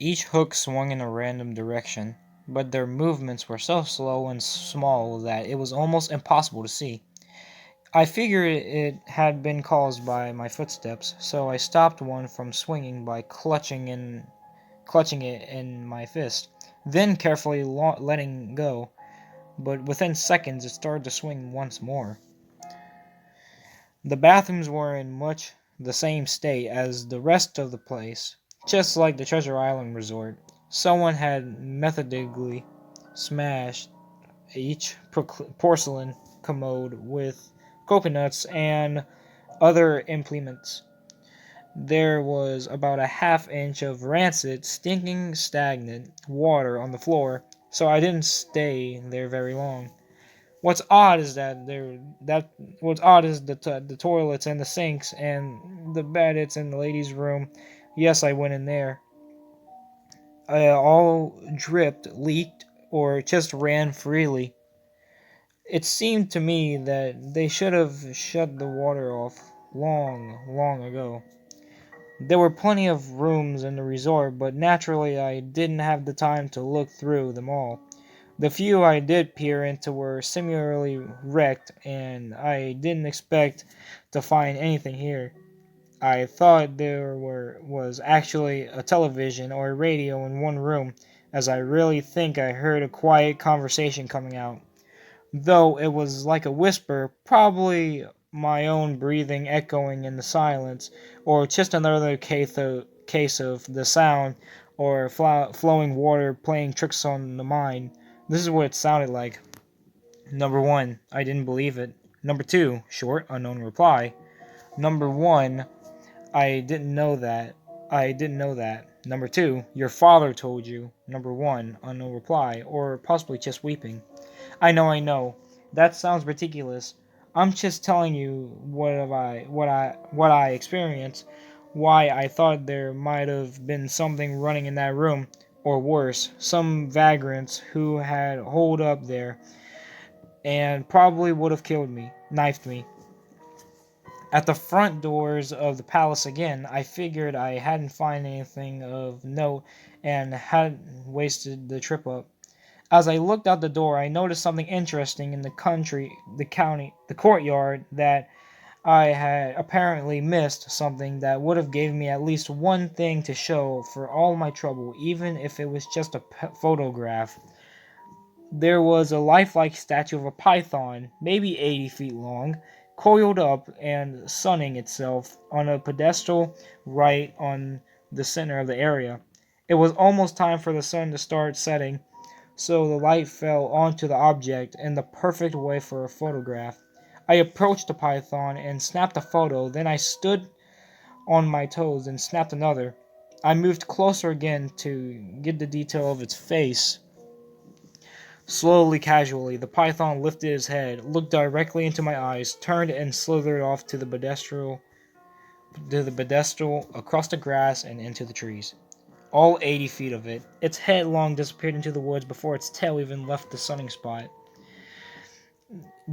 Each hook swung in a random direction, but their movements were so slow and small that it was almost impossible to see. I figured it had been caused by my footsteps, so I stopped one from swinging by clutching it in my fist, then carefully letting go. But within seconds, it started to swing once more. The bathrooms were in much the same state as the rest of the place, just like the Treasure Island resort. Someone had methodically smashed each porcelain commode with coconuts and other implements. There was about a half inch of rancid, stinking, stagnant water on the floor, so I didn't stay there very long. What's odd is that what's odd is the toilets and the sinks and the bed. It's in the ladies' room. Yes, I went in there. All dripped, leaked, or just ran freely. It seemed to me that they should have shut the water off long, long ago. There were plenty of rooms in the resort, but naturally I didn't have the time to look through them all. The few I did peer into were similarly wrecked, and I didn't expect to find anything here. I thought was actually a television or a radio in one room, as I really think I heard a quiet conversation coming out. Though it was like a whisper, probably my own breathing echoing in the silence, or just another case of the sound, or flowing water playing tricks on the mind. This is what it sounded like. Number one, I didn't believe it. Number two, short, unknown reply. Number one, I didn't know that. I didn't know that. Number two, your father told you. Number one, unknown reply, or possibly just weeping. I know. That sounds ridiculous. I'm just telling you what I experienced, why I thought there might have been something running in that room, or worse, some vagrants who had holed up there and probably would have killed me, knifed me. At the front doors of the palace again, I figured I hadn't found anything of note and hadn't wasted the trip up. As I looked out the door, I noticed something interesting in the courtyard that I had apparently missed something that would have given me at least one thing to show for all my trouble, even if it was just a photograph. There was a lifelike statue of a python, maybe 80 feet long, coiled up and sunning itself on a pedestal right on the center of the area. It was almost time for the sun to start setting, so the light fell onto the object in the perfect way for a photograph. I approached the python and snapped a photo, then I stood on my toes and snapped another. I moved closer again to get the detail of its face. Slowly, casually, the python lifted his head, looked directly into my eyes, turned and slithered off to the pedestal, across the grass and into the trees. All 80 feet of it. Its head long disappeared into the woods before its tail even left the sunning spot.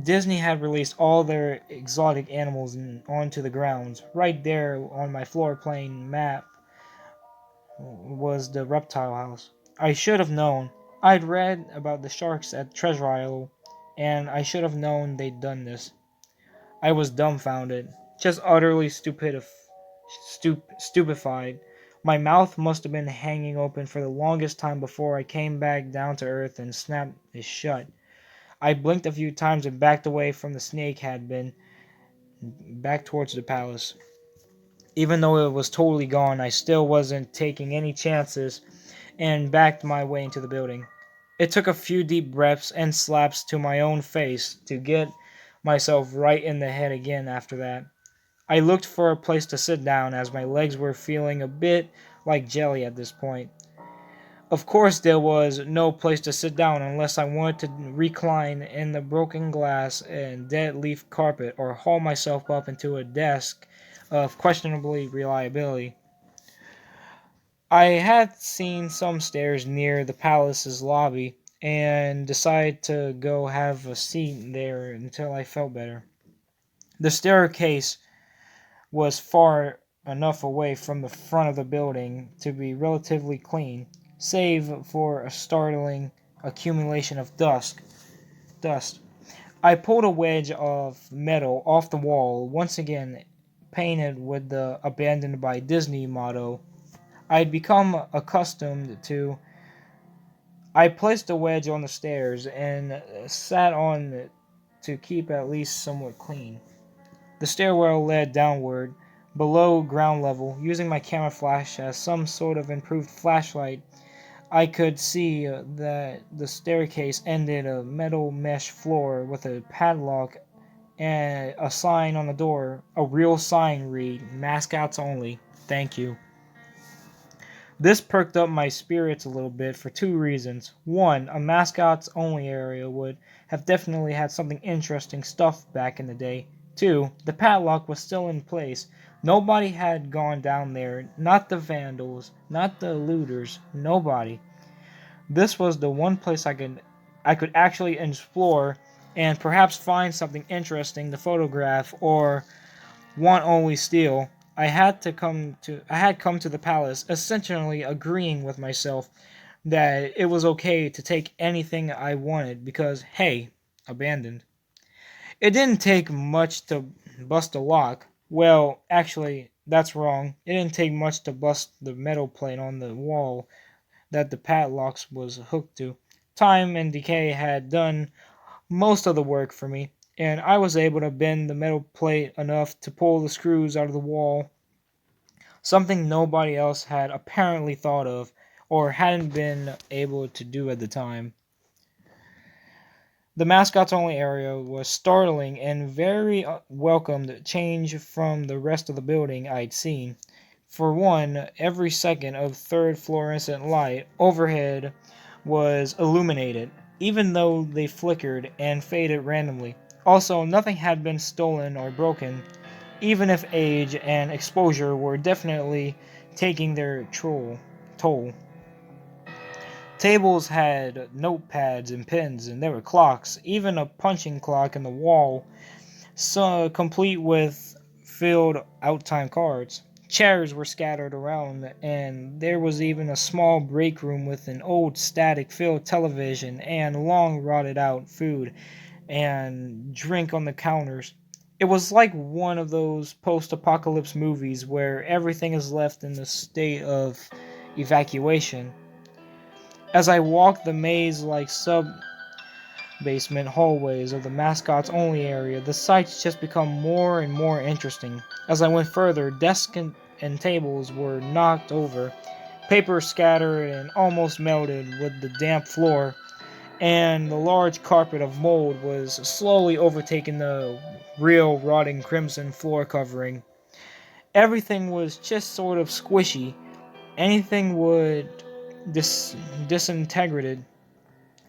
Disney had released all their exotic animals onto the grounds. Right there on my floor plane map was the reptile house. I should have known. I'd read about the sharks at Treasure Isle, and I should have known they'd done this. I was dumbfounded, just utterly stupefied. My mouth must have been hanging open for the longest time before I came back down to earth and snapped it shut. I blinked a few times and backed away from the snake had been, back towards the palace. Even though it was totally gone, I still wasn't taking any chances and backed my way into the building. It took a few deep breaths and slaps to my own face to get myself right in the head again after that. I looked for a place to sit down as my legs were feeling a bit like jelly at this point. Of course, there was no place to sit down unless I wanted to recline in the broken glass and dead leaf carpet or haul myself up into a desk of questionable reliability. I had seen some stairs near the palace's lobby and decided to go have a seat there until I felt better. The staircase was far enough away from the front of the building to be relatively clean, save for a startling accumulation of dust. I pulled a wedge of metal off the wall, once again painted with the "Abandoned by Disney" motto I had become accustomed to. I placed the wedge on the stairs and sat on it to keep at least somewhat clean. The stairwell led downward, below ground level. Using my camera flash as some sort of improved flashlight, I could see that the staircase ended a metal mesh floor with a padlock and a sign on the door. A real sign read, "Mascots only. Thank you." This perked up my spirits a little bit for two reasons. One, a mascots only area would have definitely had something interesting stuff back in the day. Two, the padlock was still in place. Nobody had gone down there, not the vandals, not the looters, nobody. This was the one place I could actually explore and perhaps find something interesting to photograph or want only steal. I had come to the palace essentially agreeing with myself that it was okay to take anything I wanted because hey, abandoned. It didn't take much to bust a lock. Well, actually, that's wrong. It didn't take much to bust the metal plate on the wall that the padlocks was hooked to. Time and decay had done most of the work for me, and I was able to bend the metal plate enough to pull the screws out of the wall, something nobody else had apparently thought of or hadn't been able to do at the time. The mascots only area was startling and very welcomed change from the rest of the building I'd seen. For one, every second of third fluorescent light overhead was illuminated, even though they flickered and faded randomly. Also, nothing had been stolen or broken, even if age and exposure were definitely taking their toll. Tables had notepads and pens, and there were clocks, even a punching clock in the wall, so complete with filled out time cards. Chairs were scattered around, and there was even a small break room with an old static filled television and long rotted out food and drink on the counters. It was like one of those post apocalypse movies where everything is left in a state of evacuation. As I walked the maze like sub basement hallways of the mascots only area, the sights just become more and more interesting. As I went further, desks and tables were knocked over, paper scattered and almost melted with the damp floor, and the large carpet of mold was slowly overtaking the real rotting crimson floor covering. Everything was just sort of squishy. Anything would disintegrated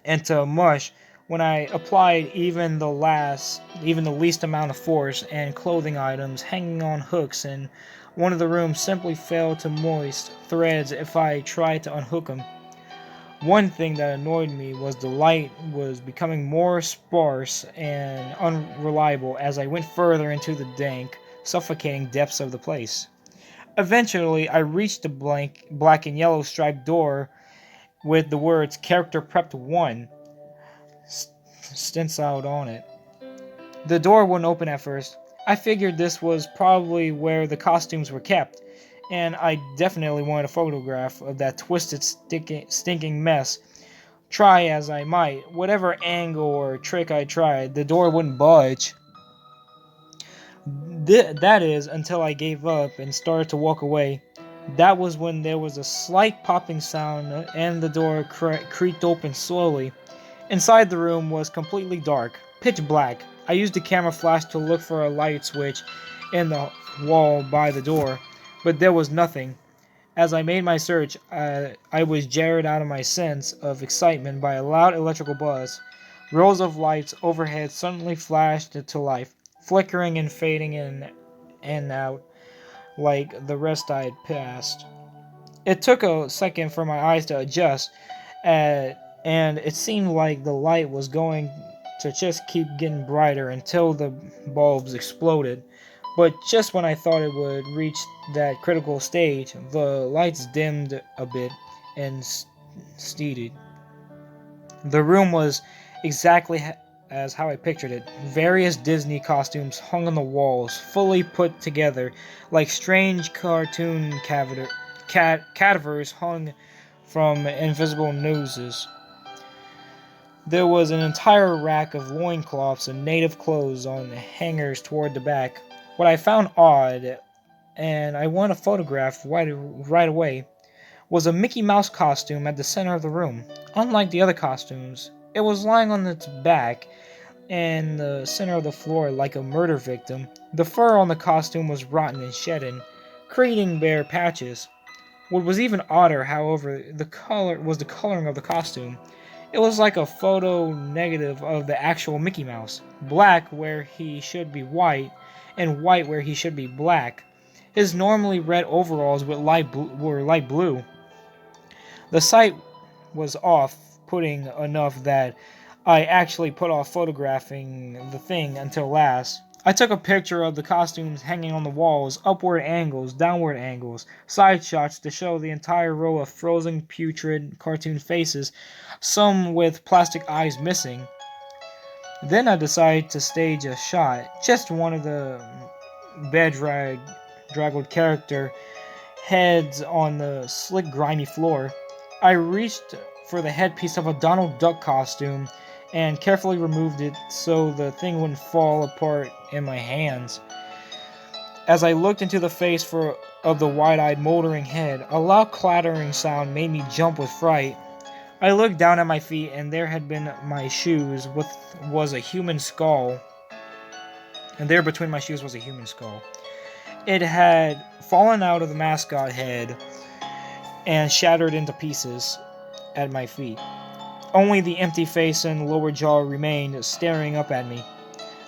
into mush when I applied even the least amount of force, and clothing items hanging on hooks in one of the rooms simply fell to moist threads if I tried to unhook them. One thing that annoyed me was the light was becoming more sparse and unreliable as I went further into the dank, suffocating depths of the place. Eventually, I reached the black and yellow striped door with the words "Character Prepped 1" stenciled on it. The door wouldn't open at first. I figured this was probably where the costumes were kept, and I definitely wanted a photograph of that twisted, stinking mess. Try as I might, whatever angle or trick I tried, the door wouldn't budge. That is, until I gave up and started to walk away. That was when there was a slight popping sound and the door creaked open slowly. Inside the room was completely dark, pitch black. I used the camera flash to look for a light switch in the wall by the door, but there was nothing. As I made my search, I was jarred out of my sense of excitement by a loud electrical buzz. Rows of lights overhead suddenly flashed into life, flickering and fading in and out like the rest I had passed. It took a second for my eyes to adjust, and it seemed like the light was going to just keep getting brighter until the bulbs exploded. But just when I thought it would reach that critical stage, the lights dimmed a bit and steadied. The room was exactly as how I pictured it. Various Disney costumes hung on the walls, fully put together, like strange cartoon cadavers hung from invisible noses. There was an entire rack of loincloths and native clothes on hangers toward the back. What I found odd, and I want to photograph right away, was a Mickey Mouse costume at the center of the room. Unlike the other costumes, it was lying on its back in the center of the floor like a murder victim. The fur on the costume was rotten and shedding, creating bare patches. What was even odder, however, was the coloring of the costume. It was like a photo negative of the actual Mickey Mouse. Black where he should be white, and white where he should be black. His normally red overalls were light blue. The sight was off-putting enough that I actually put off photographing the thing until last. I took a picture of the costumes hanging on the walls, upward angles, downward angles, side shots to show the entire row of frozen, putrid cartoon faces, some with plastic eyes missing. Then I decided to stage a shot, just one of the bedraggled character heads on the slick, grimy floor. I reached for the headpiece of a Donald Duck costume and carefully removed it so the thing wouldn't fall apart in my hands. As I looked into the face of the wide-eyed, moldering head, a loud clattering sound made me jump with fright. I looked down at my feet, and there had been my shoes, was a human skull. And there between my shoes was a human skull. It had fallen out of the mascot head and shattered into pieces at my feet. Only the empty face and lower jaw remained, staring up at me.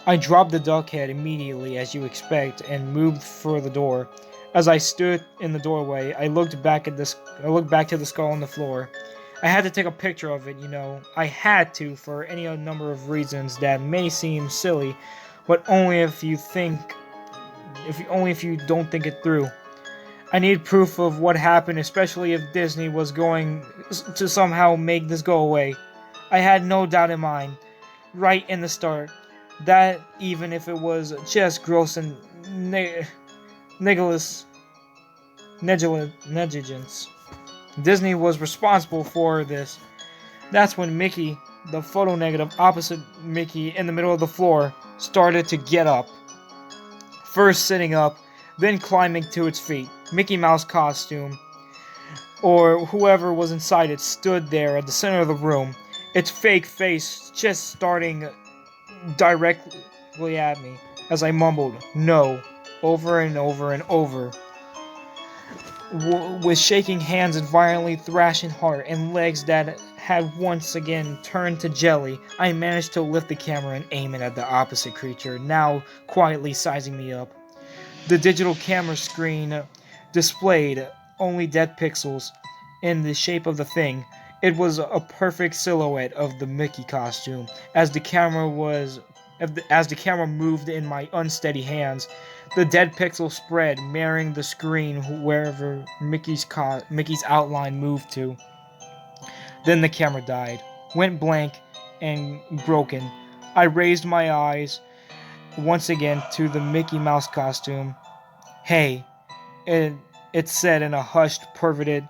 I dropped the duck head immediately, as you expect, and moved for the door. As I stood in the doorway, I looked back to the skull on the floor. I had to take a picture of it, you know. I had to, for any number of reasons that may seem silly, but only if you don't think it through. I need proof of what happened, especially if Disney was going to somehow make this go away. I had no doubt in mind, right in the start, that even if it was just gross and negligence, Disney was responsible for this. That's when Mickey, the photo negative opposite Mickey in the middle of the floor, started to get up. First sitting up, then climbing to its feet. Mickey Mouse costume, or whoever was inside it, stood there at the center of the room, its fake face just starting directly at me as I mumbled, "No," over and over and over. With shaking hands and violently thrashing heart and legs that had once again turned to jelly, I managed to lift the camera and aim it at the opposite creature, now quietly sizing me up. The digital camera screen displayed only dead pixels in the shape of the thing. It was a perfect silhouette of the Mickey costume. As the camera moved in my unsteady hands, the dead pixels spread, mirroring the screen wherever Mickey's outline moved to. Then the camera died, went blank and broken. I raised my eyes once again to the Mickey Mouse costume. "Hey," it said in a hushed, perverted,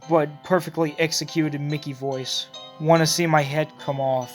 but perfectly executed Mickey voice. "Want to see my head come off?"